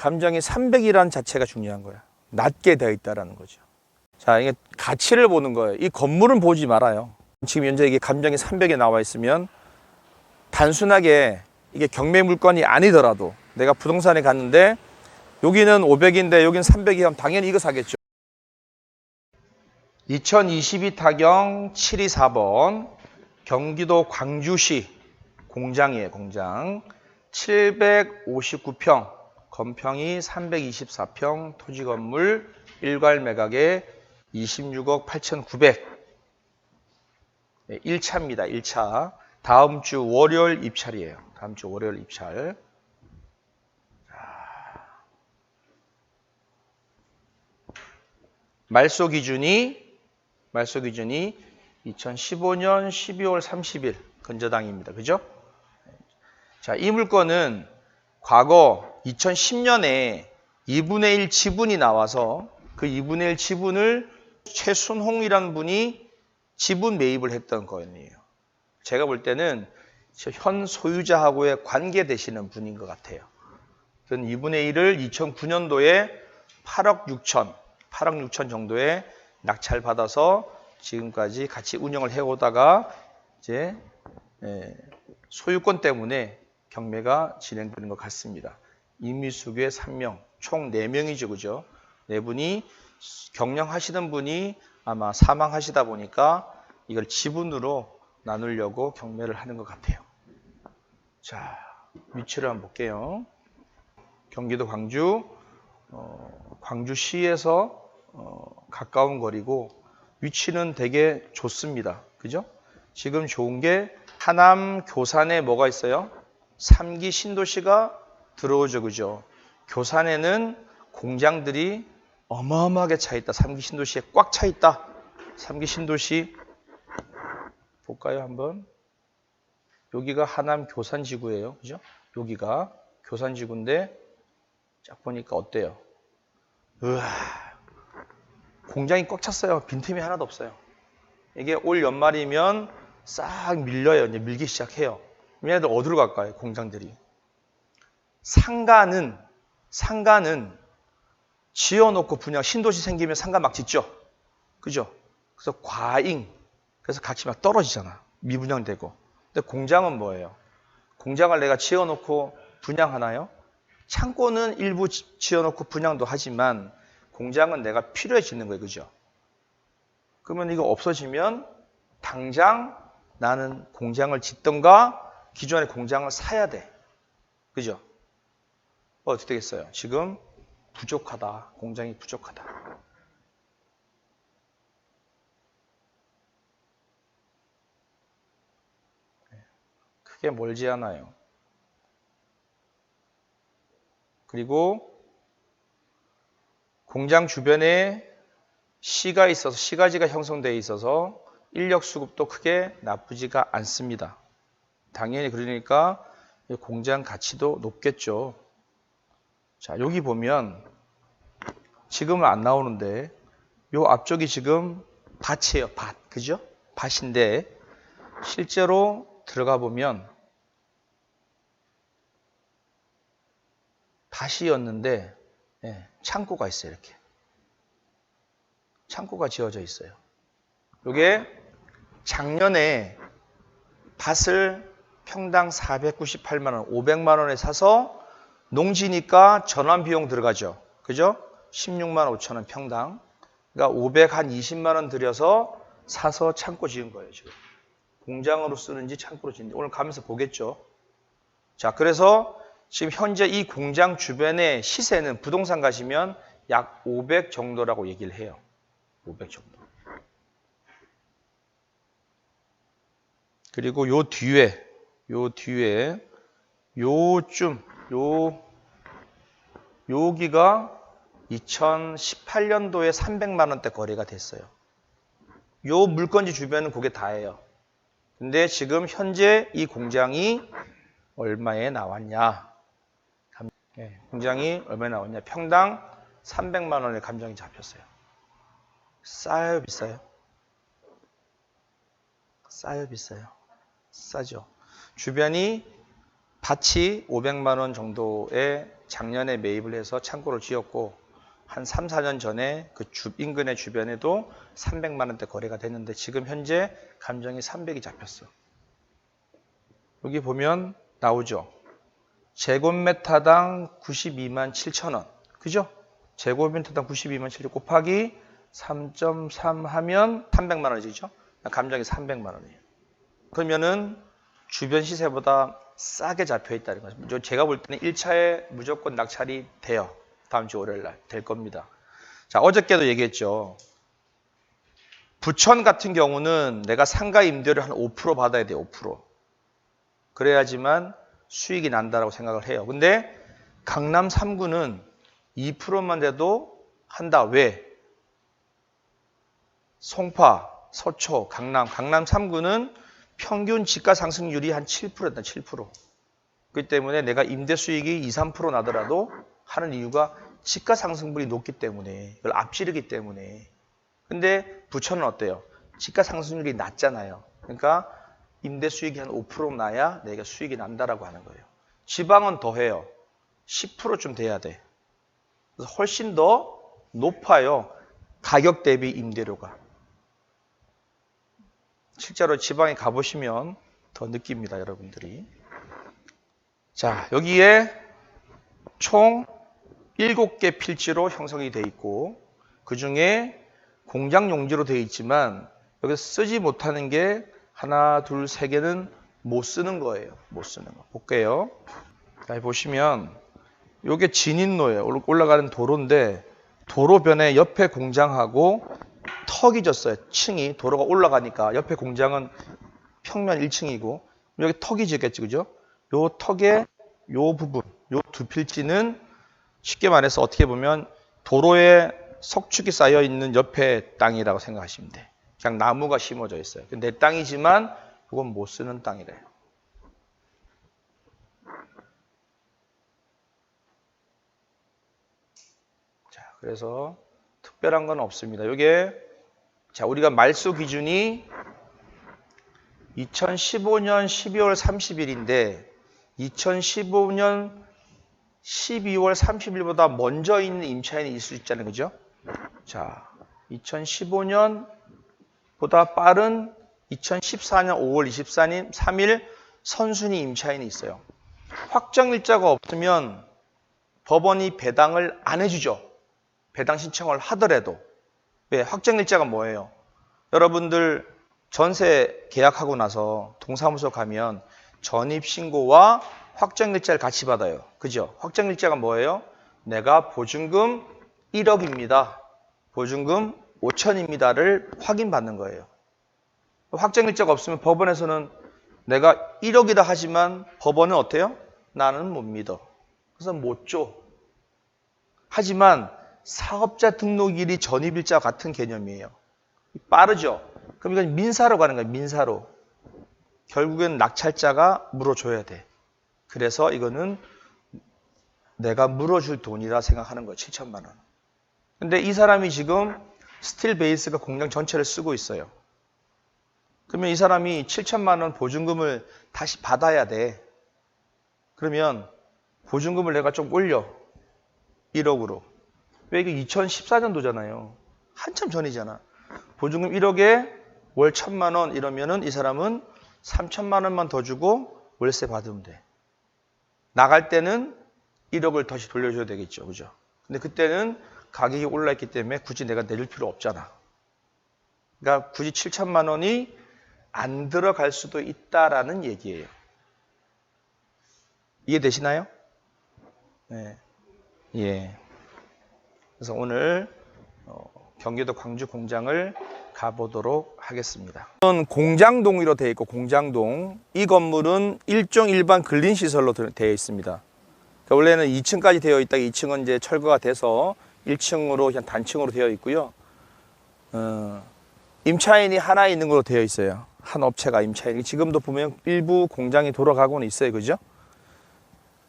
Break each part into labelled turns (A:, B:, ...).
A: 감정이 300이라는 자체가 중요한 거야. 낮게 되어 있다라는 거죠. 자, 이게 가치를 보는 거예요. 이 건물은 보지 말아요. 지금 현재 이게 감정이 300에 나와 있으면 단순하게 이게 경매 물건이 아니더라도 내가 부동산에 갔는데 여기는 500인데 여기는 300이면 당연히 이거 사겠죠. 2022 타경 724번 경기도 광주시 공장이에요. 공장 759평 건평이 324평 토지건물 일괄 매각에 26억 8,900 1차입니다. 1차 다음 주 월요일 입찰이에요. 다음 주 월요일 입찰. 말소 기준이 2015년 12월 30일 건저당입니다. 그죠? 자, 이 물건은 과거 2010년에 2분의 1 지분이 나와서 그 2분의 1 지분을 최순홍이라는 분이 지분 매입을 했던 거예요. 제가 볼 때는 현 소유자하고의 관계 되시는 분인 것 같아요. 2분의 1을 2009년도에 8억 6천 정도에 낙찰받아서 지금까지 같이 운영을 해오다가 이제 소유권 때문에 경매가 진행되는 것 같습니다. 임미숙의 3명, 총 4명이죠. 그죠? 4분이 경영하시던 분이 아마 사망하시다 보니까 이걸 지분으로 나누려고 경매를 하는 것 같아요. 자, 위치를 한번 볼게요. 경기도 광주, 광주시에서 가까운 거리고 위치는 되게 좋습니다. 그죠? 지금 좋은 게 하남 교산에 뭐가 있어요? 3기 신도시가 들어오죠. 그죠? 교산에는 공장들이 어마어마하게 차 있다. 3기 신도시에 꽉 차 있다. 3기 신도시 볼까요? 한번. 여기가 하남 교산지구예요. 그죠? 여기가 교산지구인데 쫙 보니까 어때요? 우와, 공장이 꽉 찼어요. 빈틈이 하나도 없어요. 이게 올 연말이면 싹 밀려요. 이제 밀기 시작해요. 얘네들 어디로 갈까요? 공장들이. 상가는 지어놓고 분양, 신도시 생기면 상가 막 짓죠? 그죠? 그래서 과잉, 그래서 값이 막 떨어지잖아. 미분양되고. 근데 공장은 뭐예요? 공장을 내가 지어놓고 분양하나요? 창고는 일부 지어놓고 분양도 하지만 공장은 내가 필요해 짓는 거예요. 그죠? 그러면 이거 없어지면 당장 나는 공장을 짓던가 기존의 공장을 사야 돼. 그죠? 어떻게 되겠어요? 지금 부족하다. 공장이 부족하다. 크게 멀지 않아요. 그리고 공장 주변에 시가 있어서 시가지가 형성되어 있어서 인력 수급도 크게 나쁘지가 않습니다. 당연히 그러니까 공장 가치도 높겠죠. 자, 여기 보면 지금은 안 나오는데 요 앞쪽이 지금 밭이에요. 밭. 그죠? 밭인데 실제로 들어가 보면 밭이었는데 창고가 있어요. 이렇게. 창고가 지어져 있어요. 요게 작년에 밭을 평당 498만 원, 500만 원에 사서 농지니까 전환 비용 들어가죠. 그죠? 16만 5천 원 평당. 그러니까 520만 원 들여서 사서 창고 지은 거예요, 지금. 공장으로 쓰는지 창고로 짓는지 오늘 가면서 보겠죠. 자, 그래서 지금 현재 이 공장 주변의 시세는 부동산 가시면 약 500 정도라고 얘기를 해요. 500 정도. 그리고 요 뒤에 요쯤 여기가 2018년도에 300만 원대 거래가 됐어요. 요 물건지 주변은 그게 다예요. 근데 지금 현재 이 공장이 얼마에 나왔냐? 공장이 얼마에 나왔냐? 평당 300만 원의 감정이 잡혔어요. 싸요, 비싸요? 싸요, 비싸요? 싸죠. 주변이 밭이 500만 원 정도에 작년에 매입을 해서 창고를 지었고 한 3, 4년 전에 그 인근의 주변에도 300만 원대 거래가 됐는데 지금 현재 감정이 300이 잡혔어. 여기 보면 나오죠. 제곱미터당 92만 7천 원. 그죠? 제곱미터당 92만 7천 원 곱하기 3.3 하면 300만 원이죠. 감정이 300만 원이에요. 그러면은 주변 시세보다 싸게 잡혀 있다는 거죠. 제가 볼 때는 1차에 무조건 낙찰이 돼요. 다음 주 월요일 날 될 겁니다. 자, 어저께도 얘기했죠. 부천 같은 경우는 내가 상가 임대료를 한 5% 받아야 돼요. 5%. 그래야지만 수익이 난다라고 생각을 해요. 근데 강남 3구는 2%만 돼도 한다. 왜? 송파, 서초, 강남 3구는 평균 지가 상승률이 한 7%다. 7%. 그렇기 때문에 내가 임대 수익이 2, 3% 나더라도 하는 이유가 지가 상승률이 높기 때문에, 이걸 앞지르기 때문에. 근데 부천은 어때요? 지가 상승률이 낮잖아요. 그러니까 임대 수익이 한 5% 나야 내가 수익이 난다라고 하는 거예요. 지방은 더해요. 10%좀 돼야 돼. 그래서 훨씬 더 높아요. 가격 대비 임대료가. 실제로 지방에 가보시면 더 느낍니다, 여러분들이. 자, 여기에 총 7개 필지로 형성이 되어 있고 그 중에 공장 용지로 되어 있지만 여기서 쓰지 못하는 게 하나, 둘, 세 개는 못 쓰는 거예요. 못 쓰는 거. 볼게요. 자, 보시면 요게 진입로예요. 올라가는 도로인데 도로변에 옆에 공장하고 턱이 졌어요. 층이 도로가 올라가니까 옆에 공장은 평면 1층이고 여기 턱이 지겠지, 그죠? 요 턱에 요 부분, 요 두 필지는 쉽게 말해서 어떻게 보면 도로에 석축이 쌓여 있는 옆에 땅이라고 생각하시면 돼. 그냥 나무가 심어져 있어요. 내 땅이지만 그건 못 쓰는 땅이래요. 자, 그래서 특별한 건 없습니다. 요게 자, 우리가 말소 기준이 2015년 12월 30일인데 2015년 12월 30일보다 먼저 있는 임차인이 있을 수 있잖아요. 그죠? 자, 2015년보다 빠른 2014년 5월 23일 선순위 임차인이 있어요. 확정일자가 없으면 법원이 배당을 안 해주죠. 배당 신청을 하더라도. 왜? 확정일자가 뭐예요? 여러분들 전세 계약하고 나서 동사무소 가면 전입신고와 확정일자를 같이 받아요. 그죠? 확정일자가 뭐예요? 내가 보증금 1억입니다. 보증금 5천입니다를 확인받는 거예요. 확정일자가 없으면 법원에서는 내가 1억이다 하지만 법원은 어때요? 나는 못 믿어. 그래서 못 줘. 하지만 사업자 등록일이 전입일자와 같은 개념이에요. 빠르죠? 그럼 이건 민사로 가는 거예요. 민사로. 결국엔 낙찰자가 물어줘야 돼. 그래서 이거는 내가 물어줄 돈이라 생각하는 거예요. 7천만 원. 근데 이 사람이 지금 스틸 베이스가 공장 전체를 쓰고 있어요. 그러면 이 사람이 7천만 원 보증금을 다시 받아야 돼. 그러면 보증금을 내가 좀 올려. 1억으로. 왜 이게 2014년도잖아요. 한참 전이잖아. 보증금 1억에 월 1,000만 원 이러면은 이 사람은 3천만 원만 더 주고 월세 받으면 돼. 나갈 때는 1억을 다시 돌려줘야 되겠죠. 그죠? 근데 그때는 가격이 올라있기 때문에 굳이 내가 내줄 필요 없잖아. 그러니까 굳이 7천만 원이 안 들어갈 수도 있다라는 얘기예요. 이해되시나요? 네. 예. 그래서 오늘 경기도 광주 공장을 가보도록 하겠습니다. 공장동으로 되어 있고 공장동. 이 건물은 일반 근린시설로 되어 있습니다. 그러니까 원래는 2층까지 되어 있다가 2층은 이제 철거가 돼서 1층으로 그냥 단층으로 되어 있고요. 임차인이 하나 있는 걸로 되어 있어요. 한 업체가 임차인이. 지금도 보면 일부 공장이 돌아가고는 있어요. 그죠?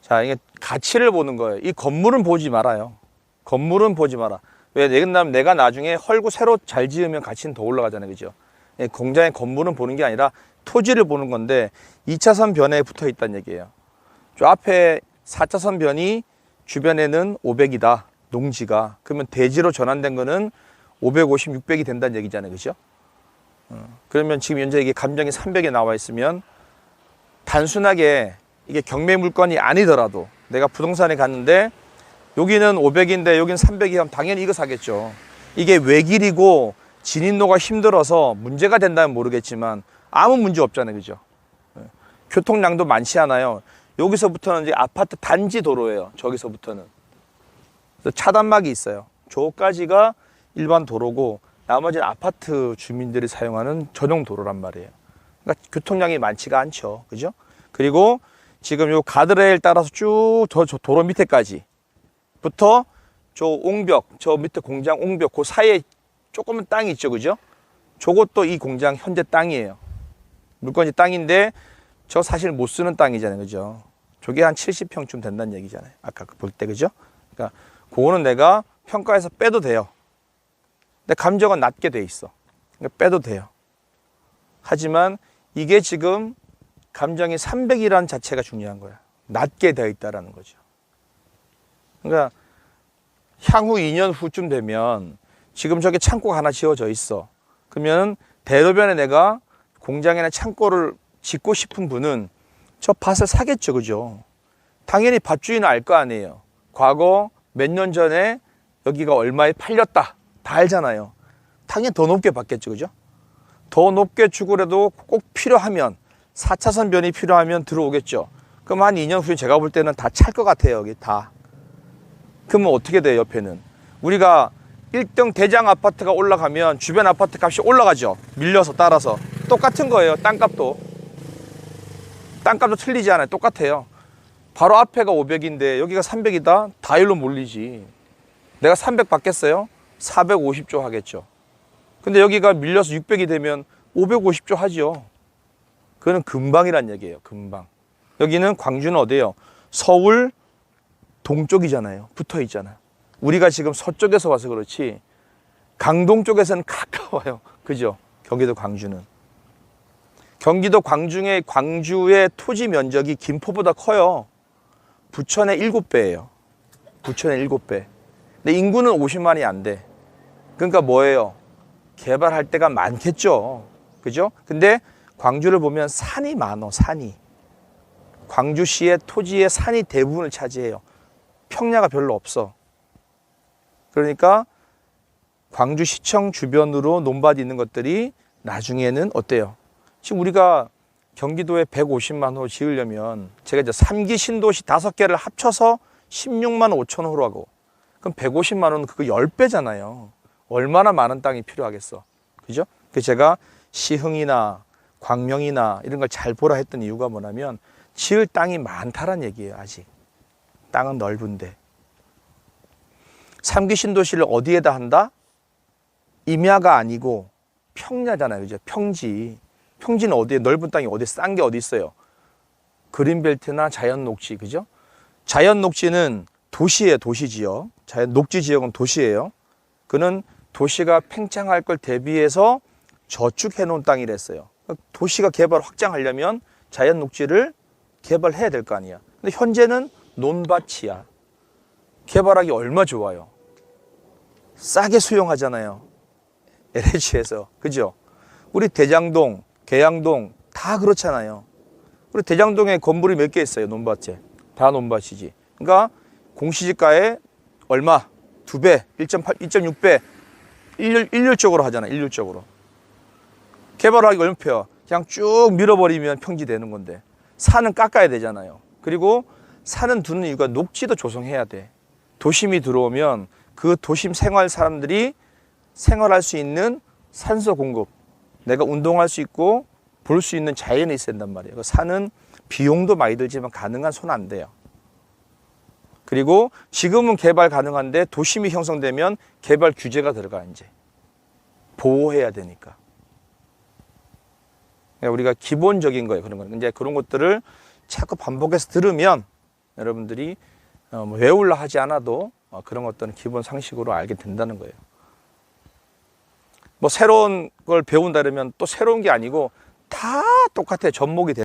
A: 자, 이게 가치를 보는 거예요. 이 건물은 보지 말아요. 건물은 보지 마라. 왜? 내가 나중에 헐고 새로 잘 지으면 가치는 더 올라가잖아요. 그죠? 공장의 건물은 보는 게 아니라 토지를 보는 건데 2차선 변에 붙어 있다는 얘기예요. 저 앞에 4차선 변이 주변에는 500이다. 농지가. 그러면 대지로 전환된 거는 550, 600이 된다는 얘기잖아요. 그죠? 그러면 지금 현재 이게 감정이 300에 나와 있으면 단순하게 이게 경매 물건이 아니더라도 내가 부동산에 갔는데 여기는 500인데 여기는 300이면 당연히 이거 사겠죠. 이게 외길이고 진입로가 힘들어서 문제가 된다면 모르겠지만 아무 문제 없잖아요. 그죠? 교통량도 많지 않아요. 여기서부터는 이제 아파트 단지 도로예요. 저기서부터는. 그래서 차단막이 있어요. 저까지가 일반 도로고 나머지는 아파트 주민들이 사용하는 전용 도로란 말이에요. 그러니까 교통량이 많지가 않죠. 그죠? 그리고 지금 요 가드레일 따라서 쭉 저 도로 밑에까지부터 저 옹벽, 저 밑에 공장 옹벽 그 사이에 조금은 땅이 있죠. 그죠? 저것도 이 공장 현재 땅이에요. 물건이 땅인데 저 사실 못 쓰는 땅이잖아요. 그죠? 저게 한 70평쯤 된다는 얘기잖아요. 아까 볼 때. 그죠? 그러니까 그거는 내가 평가해서 빼도 돼요. 근데 감정은 낮게 돼 있어. 그러니까 빼도 돼요. 하지만 이게 지금 감정이 300이라는 자체가 중요한 거야. 낮게 되어 있다라는 거죠. 그러니까 향후 2년 후쯤 되면 지금 저게 창고가 하나 지어져 있어. 그러면 대로변에 내가 공장이나 창고를 짓고 싶은 분은 저 밭을 사겠죠. 그죠? 당연히 밭주인은 알 거 아니에요. 과거 몇 년 전에 여기가 얼마에 팔렸다. 다 알잖아요. 당연히 더 높게 받겠죠. 그죠? 더 높게 주고라도 꼭 필요하면 4차선 변이 필요하면 들어오겠죠. 그럼 한 2년 후에 제가 볼 때는 다 찰 것 같아요. 여기 다. 그러면 어떻게 돼요? 옆에는. 우리가 1등 대장 아파트가 올라가면 주변 아파트 값이 올라가죠. 밀려서 따라서. 똑같은 거예요. 땅값도. 땅값도 틀리지 않아요. 똑같아요. 바로 앞에가 500인데 여기가 300이다? 다 일로 몰리지. 내가 300 받겠어요? 450조 하겠죠. 근데 여기가 밀려서 600이 되면 550조 하죠. 그거는 금방이란 얘기예요. 금방. 여기는 광주는 어디예요? 서울 동쪽이잖아요. 붙어 있잖아요. 우리가 지금 서쪽에서 와서 그렇지 강동 쪽에서는 가까워요. 그죠? 경기도 광주는. 경기도 광주의 토지 면적이 김포보다 커요. 부천의 7배예요. 부천의 7배. 근데 인구는 50만이 안 돼. 그러니까 뭐예요? 개발할 데가 많겠죠. 그죠? 근데 광주를 보면 산이 많어, 산이. 광주시의 토지의 산이 대부분을 차지해요. 평야가 별로 없어. 그러니까 광주시청 주변으로 논밭이 있는 것들이 나중에는 어때요? 지금 우리가 경기도에 150만 호 지으려면 제가 이제 3기 신도시 5개를 합쳐서 16만 5천 호로 하고 그럼 150만 호는 그거 10배잖아요. 얼마나 많은 땅이 필요하겠어. 그죠? 그래서 제가 시흥이나 광명이나 이런 걸 잘 보라 했던 이유가 뭐냐면 지을 땅이 많다란 얘기예요. 아직. 땅은 넓은데. 3기 신도시를 어디에다 한다? 임야가 아니고 평야잖아요. 그죠? 평지. 평지는 어디에 넓은 땅이 어디에 싼 게 어디 있어요? 그린벨트나 자연 녹지. 그죠? 자연 녹지는 도시예요. 도시지역. 자연 녹지 지역은 도시예요. 그는 도시가 팽창할 걸 대비해서 저축해 놓은 땅이랬어요. 도시가 개발 확장하려면 자연 녹지를 개발해야 될 거 아니야. 근데 현재는 논밭이야. 개발하기 얼마 좋아요. 싸게 수용하잖아요. LH에서. 그죠? 우리 대장동, 계양동 다 그렇잖아요. 우리 대장동에 건물이 몇 개 있어요. 논밭에. 다 논밭이지. 그러니까 공시지가에 얼마? 2배, 1.8, 2.6배 일률적으로 하잖아. 일률적으로. 개발하기 얼마 펴? 그냥 쭉 밀어버리면 평지 되는 건데 산은 깎아야 되잖아요. 그리고 산은 두는 이유가 녹지도 조성해야 돼. 도심이 들어오면 그 도심 생활 사람들이 생활할 수 있는 산소 공급, 내가 운동할 수 있고 볼 수 있는 자연이 있어야 된단 말이에요. 산은 비용도 많이 들지만 가능한 손 안 돼요. 그리고 지금은 개발 가능한데 도심이 형성되면 개발 규제가 들어가 이제 보호해야 되니까. 그러니까 우리가 기본적인 거예요. 그런 거는 이제 그런 것들을 자꾸 반복해서 들으면 여러분들이 외우려 하지 않아도 그런 것들은 기본 상식으로 알게 된다는 거예요. 뭐 새로운 걸 배운다 그러면 또 새로운 게 아니고 다 똑같아요. 접목이 돼.